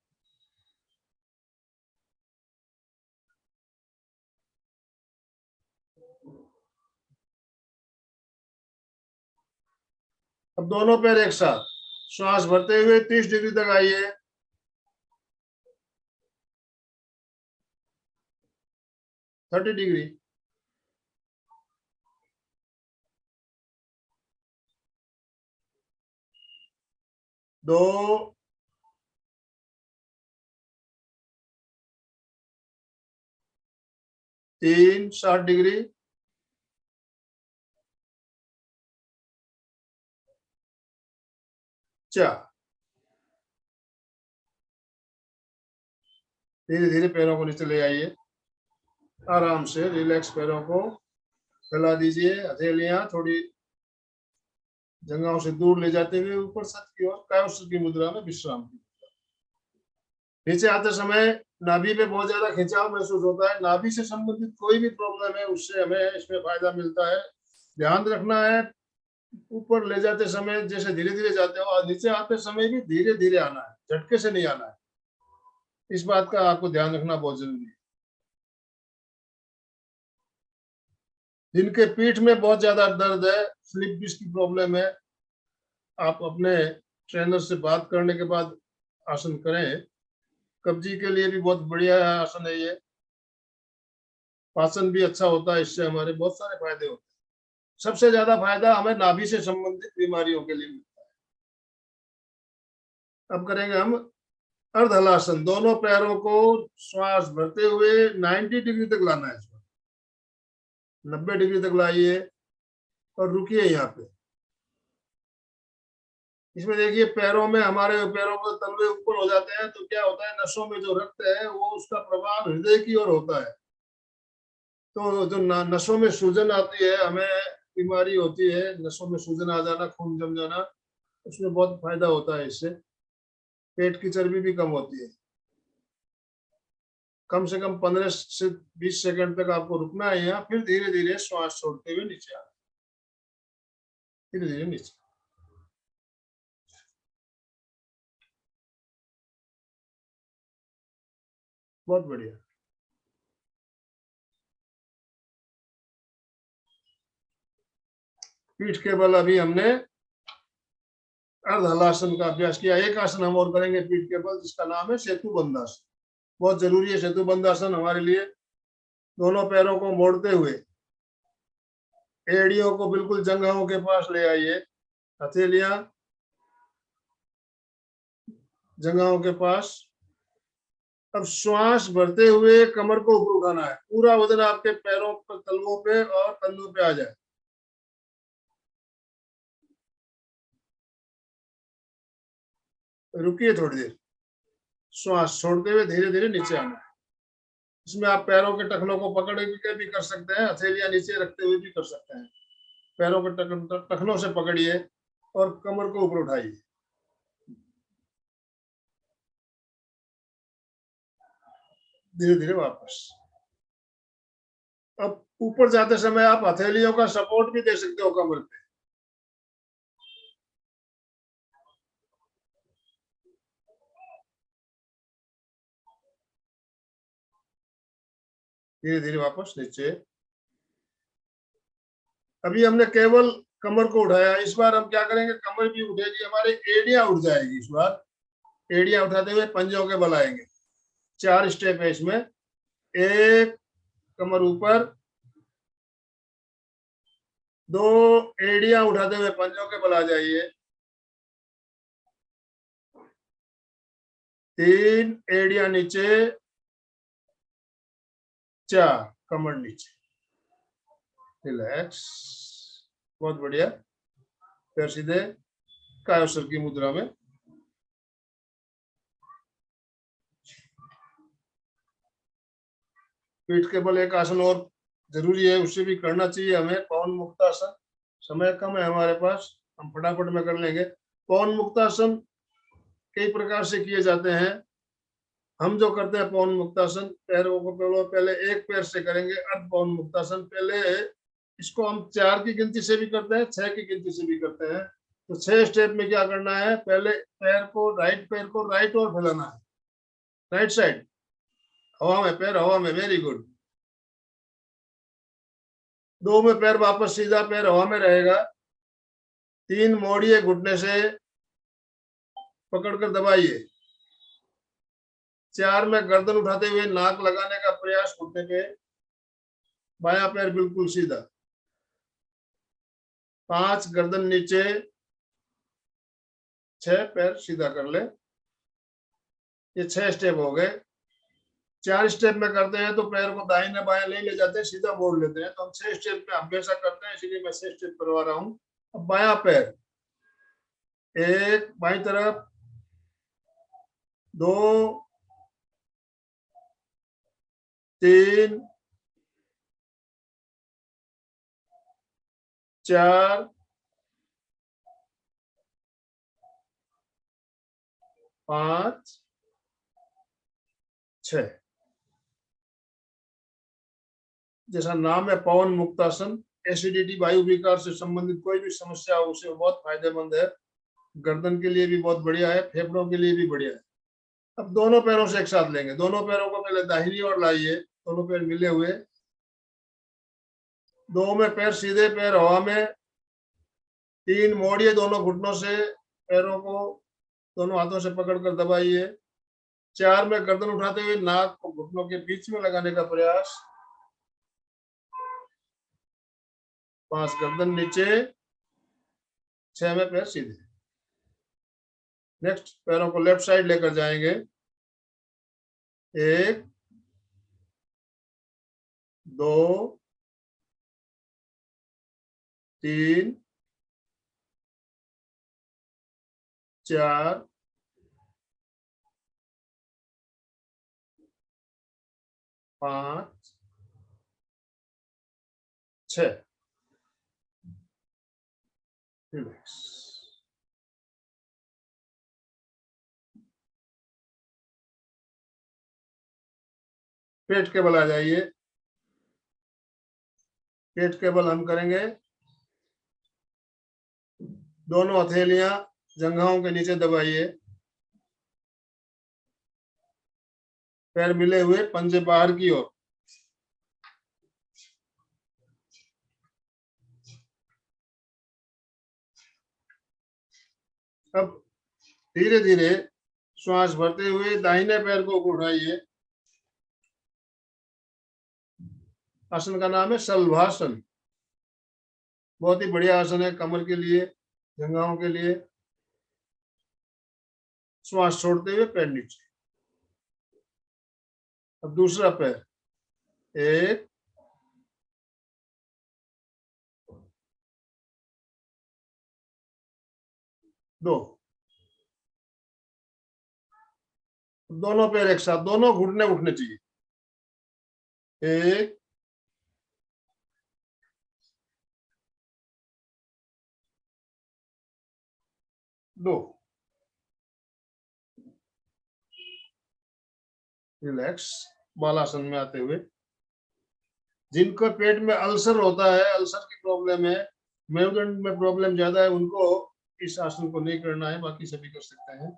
अब दोनों पैर एक साथ, श्वास भरते हुए 30 डिग्री तक आइए, 30 डिग्री, 2, 3, 60 डिग्री, 4। धीरे धीरे पैरों को नीचे ले आइए, आराम से रिलैक्स, पैरों को फैला दीजिए, हथेलियां थोड़ी जंघाओं से दूर ले जाते हुए ऊपर सत की ओर कायोत्सर्ग की मुद्रा में विश्राम की। नीचे आते समय नाभि पे बहुत ज्यादा खिंचाव महसूस होता है। नाभि से संबंधित कोई भी प्रॉब्लम है, उससे हमें इसमें फायदा मिलता है। ध्यान रखना है, ऊपर ले जाते समय जैसे धीरे धीरे जाते हो, और नीचे आते समय भी धीरे धीरे आना है, झटके से नहीं आना है। इस बात का आपको ध्यान रखना बहुत जरूरी है। जिनके पीठ में बहुत ज्यादा दर्द है, स्लिप डिस्क की प्रॉब्लम है, आप अपने ट्रेनर से बात करने के बाद आसन करें। कब्जी के लिए भी बहुत बढ़िया आसन है ये, पाचन भी अच्छा होता है, इससे हमारे बहुत सारे फायदे होते हैं। सबसे ज्यादा फायदा हमें नाभि से संबंधित बीमारियों के लिए मिलता है। अब करेंगे हम अर्धहलासन। दोनों पैरों को श्वास भरते हुए 90 डिग्री तक लाना है, 90 डिग्री तक लाइए और रुकिए यहाँ पे। इसमें देखिए पैरों में, हमारे पैरों के तलवे ऊपर हो जाते हैं, तो क्या होता है, नसों में जो रक्त है वो उसका प्रभाव हृदय की ओर होता है, तो जो नसों में सूजन आती है, हमें बीमारी होती है, नसों में सूजन आ जाना, खून जम जाना, उसमें बहुत फायदा होता है। इससे पेट की चर्बी भी कम होती है। कम से कम 15 से 20 सेकंड तक आपको रुकना है यहाँ, फिर धीरे धीरे श्वास छोड़ते हुए नीचे आना, धीरे धीरे नीचे। बहुत बढ़िया। पीठ के बल अभी हमने अर्ध हलासन का अभ्यास किया। एक आसन हम और करेंगे पीठ के बल, जिसका नाम है सेतु बंधासन। बहुत जरूरी है सेतु बंधासन हमारे लिए। दोनों पैरों को मोड़ते हुए एड़ियों को बिल्कुल जंघों के पास ले आइए, हथेलियां जंघों के पास। अब श्वास भरते हुए कमर को ऊपर उठाना है, पूरा वजन आपके पैरों पर, तलवों पे और कंधों पे आ जाए। रुकिए थोड़ी देर, श्वास छोड़ते हुए धीरे धीरे नीचे आना है। इसमें आप पैरों के टखनों को पकड़ के भी कर सकते हैं, हथेलियां नीचे रखते हुए भी कर सकते हैं। पैरों के टखनों से पकड़िए और कमर को ऊपर उठाइए। धीरे धीरे वापस। अब ऊपर जाते समय आप हथेलियों का सपोर्ट भी दे सकते हो कमर पे। धीरे धीरे वापस नीचे। अभी हमने केवल कमर को उठाया, इस बार हम क्या करेंगे, कमर भी उठेगी, हमारी एड़ियां उठ जाएगी। इस बार एड़ियां उठाते हुए पंजों के बल आएंगे। 4 स्टेप है इसमें। एक, कमर ऊपर, 2 एड़ियां उठाते हुए पंजों के बल आ जाइए, 3 एड़ियां नीचे, 4 कमर नीचे। रिलैक्स, बहुत बढ़िया। पैर सीधे कायोसर की मुद्रा में। पीठ के बल एक आसन और जरूरी है, उससे भी करना चाहिए हमें, पवन मुक्तासन। समय कम है हमारे पास, हम फटाफट में कर लेंगे। पवन मुक्तासन कई प्रकार से किए जाते हैं। हम जो करते हैं पवन मुक्तासन, पैरों को पहले एक पैर से करेंगे अर्ध पवन मुक्तासन। पहले इसको हम 4 की गिनती से भी करते हैं, 6 की गिनती से भी करते हैं। तो 6 स्टेप में क्या करना है, पहले पैर को, राइट पैर को राइट और फैलाना है, राइट साइड, हवा में, पैर हवा में, वेरी गुड। 2 में पैर वापस सीधा, पैर हवा में रहेगा। 3 मोड़िए, घुटने से पकड़कर दबाइए। 4 में गर्दन उठाते हुए नाक लगाने का प्रयास, घुटने पे, बायां पैर बिल्कुल सीधा। 5 गर्दन नीचे, 6 पैर सीधा कर ले। ये 6 स्टेप हो गए। 4 स्टेप में करते हैं तो पैर को दाहिने बाएं नहीं ले जाते, सीधा मोड़ लेते हैं। तो हम 6 स्टेप में हमेशा करते हैं, इसलिए मैं 6 स्टेप करवा रहा हूं। अब बायां पैर, 1 बाईं तरफ, 2, 3, 4, 5, 6। जैसा नाम है पवन मुक्तासन, एसिडिटी, वायु विकार से संबंधित कोई भी समस्या हो उसे बहुत फायदेमंद है। गर्दन के लिए भी बहुत बढ़िया है, फेफड़ों के लिए भी बढ़िया है। अब दोनों पैरों से एक साथ लेंगे। दोनों पैरों को पहले दाहिनी ओर लाइए, दोनों पैर मिले हुए। 2 में पैर सीधे, पैर हवा में। 3 मोड़िए दोनों घुटनों से, पैरों को दोनों हाथों से पकड़कर दबाइए। 4 में गर्दन उठाते हुए नाक को घुटनों के बीच में लगाने का प्रयास। 5 गर्दन नीचे, 6 में पैर सीधे। नेक्स्ट, पैरों को लेफ्ट साइड लेकर जाएंगे। 1, 2, 3, 4, 5, 6। रिलैक्स। पेट के बल आ जाइए। पेट के बल हम करेंगे, दोनों हथेलियां जंघों के नीचे दबाइए, पैर मिले हुए, पंजे बाहर की ओर। अब धीरे धीरे श्वास भरते हुए दाहिने पैर को उठाइए। आसन का नाम है शलभासन। बहुत ही बढ़िया आसन है कमर के लिए, जंघाओं के लिए। श्वास छोड़ते हुए पैर नीचे। अब दूसरा पैर, 1 2, दोनों पैर एक साथ, दोनों घुटने उठने चाहिए। 1 2, रिलैक्स। बालासन में आते हुए, जिनको पेट में अल्सर होता है, अल्सर की प्रॉब्लम है, मेरुदंड में प्रॉब्लम ज्यादा है, उनको इस आसन को नहीं करना है, बाकी सभी कर सकते हैं।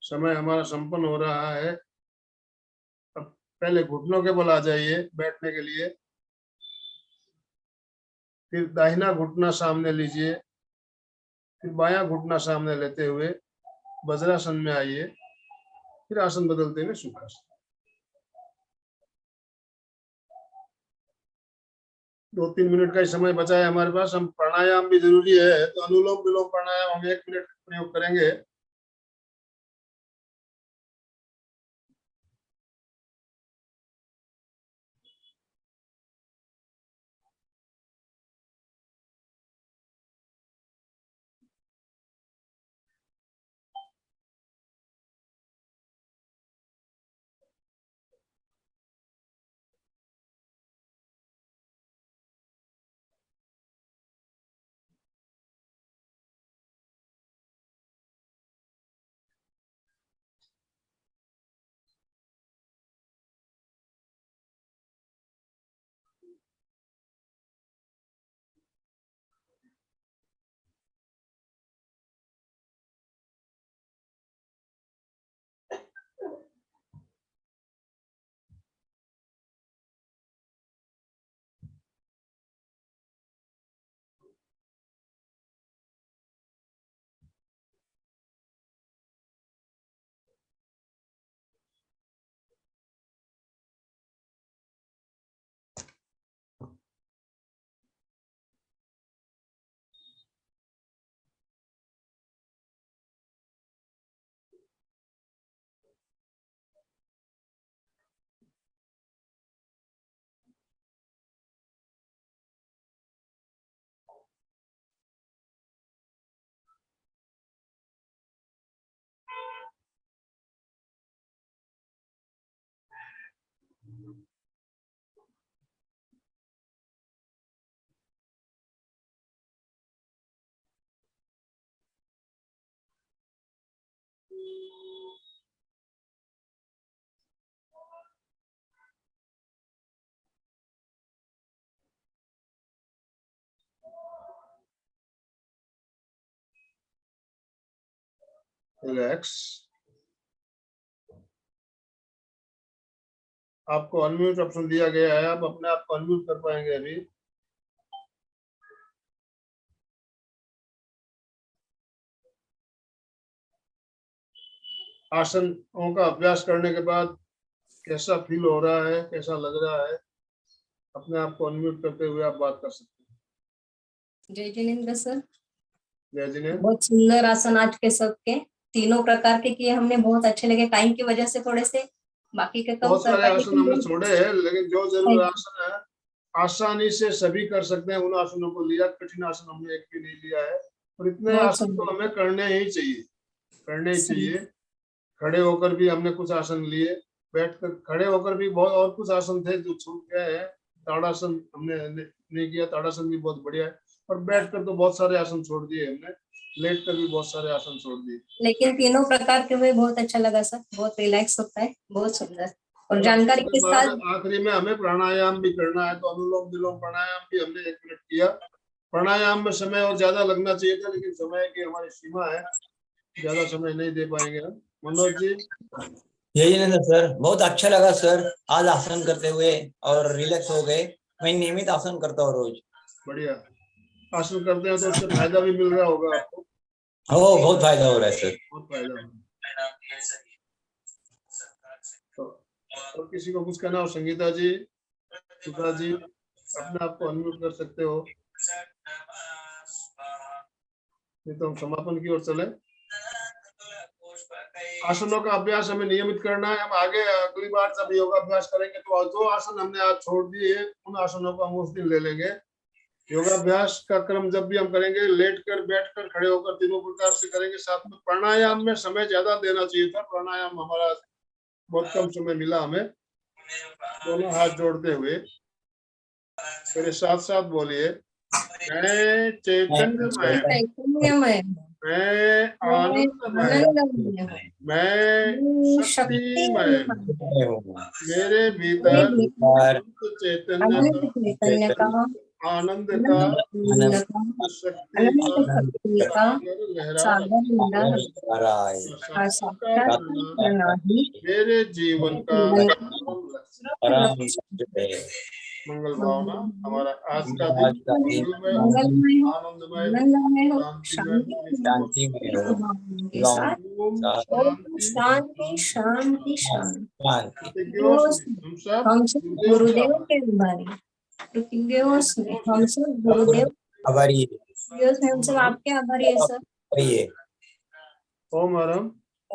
समय हमारा संपन्न हो रहा है। अब पहले घुटनों के बल आ जाइए बैठने के लिए। फिर दाहिना घुटना सामने लीजिए, फिर बायां घुटना सामने लेते हुए वज्रासन में आइए। फिर आसन बदलते हुए सुखासन। 2-3 मिनट का ही समय बचा है हमारे पास। हम प्राणायाम भी जरूरी है, तो अनुलोम विलोम प्राणायाम हम 1 मिनट प्रयोग करेंगे। रिलैक्स। आपको अनम्यूट ऑप्शन दिया गया है, आप अपने आप को अनम्यूट कर पाएंगे अभी। आसनों का अभ्यास करने के बाद कैसा फील हो रहा है, कैसा लग रहा है, अपने आप को अनम्यूट करते हुए आप बात कर सकते हैं। जय जिनेन्द्र सर। जय जिनेन्द्र। बहुत सुंदर आसन आज के सबके तीनों प्रकार के किए हमने, बहुत अच्छे लगे। टाइम की वजह से थोड़े से बाकी के कम बहुत कर सारे पाए, आसन हमने छोड़े हैं, लेकिन जो जरूर आसन है आसानी से सभी कर सकते हैं, उन आसनों को लिया। कठिन आसन हमने एक भी नहीं लिया है, और इतने बहुत आसन तो सुंदर। हमें करने ही चाहिए, करने ही सही। चाहिए। खड़े होकर भी हमने कुछ आसन लिए, बैठकर खड़े होकर भी बहुत और कुछ आसन थे जो छूट गए हैं। ताड़ासन हमने नहीं किया, ताड़ासन भी बहुत बढ़िया है। और बैठकर तो बहुत सारे आसन छोड़ दिए हमने, लेट कर भी बहुत सारे आसन छोड़ दिए। लेकिन तीनों प्रकार के हुए बहुत अच्छा लगा सर, बहुत रिलैक्स होता है, बहुत सुंदर। और जानकारी के साथ आखिरी में हमें प्राणायाम भी करना है, तो अनुलोम विलोम प्राणायाम भी हमने 1 मिनट किया। प्राणायाम में समय और ज्यादा लगना चाहिए था, लेकिन समय की हमारी सीमा है, ज्यादा समय नहीं दे पाएंगे हम। मनोज जी। यही नहीं था सर, बहुत अच्छा लगा सर आज आसन करते हुए और रिलैक्स हो गए। मैं नियमित आसन करता हूँ रोज। बढ़िया। आसन करते हैं तो उससे फायदा भी मिल रहा होगा आपको। हो, बहुत फायदा हो रहा है सर। बहुत फायदा हो रहा है। तो और किसी को कुछ कहना हो? संगीता जी, सुधा जी, अपने आप को अनम्यूट कर सकते हो, नहीं तो हम समापन की ओर चले। आसनों का अभ्यास हमें नियमित करना है। हम आगे अगली बार जब योगाभ्यास करेंगे तो जो आसन हमने आज छोड़ दिए उन आसनों को हम उस दिन ले लेंगे। योगाभ्यास का क्रम जब भी हम करेंगे लेट कर, बैठ कर, खड़े होकर, तीनों प्रकार से करेंगे। साथ में प्राणायाम में समय ज्यादा देना चाहिए था, प्राणायाम हमारा बहुत कम समय मिला हमें। दोनों हाथ जोड़ते हुए मेरे साथ साथ बोलिए, मैं चैतन्यमय, चैतन्यमय, मैं आनंदमय, आनंदमय, मैं शक्तिमय, मेरे भीतर अनंत चैतन्य अनंत चैतन्य का, आनंद का, अनंत शक्ति का शक्ति का लहरा सागर लहरा रहा साक्षात प्रणाली मेरे जीवन का जीवन मंगल भावना। हमारा आज का आज का दिन दिन मंगलमय हो, मंगलमय हो, आनंदमय हो, आनंदमय हो, शांतिमय शांति शांति में हो। भावना के साथ। ओम ओम शांति शांति शांति शांति। शांति। हम सब हम सब गुरुदेव के आभारी, कृतज्ञ हम सब गुरुदेव, आभारी हम सब आपके आभारी है सर। है। ओम हरम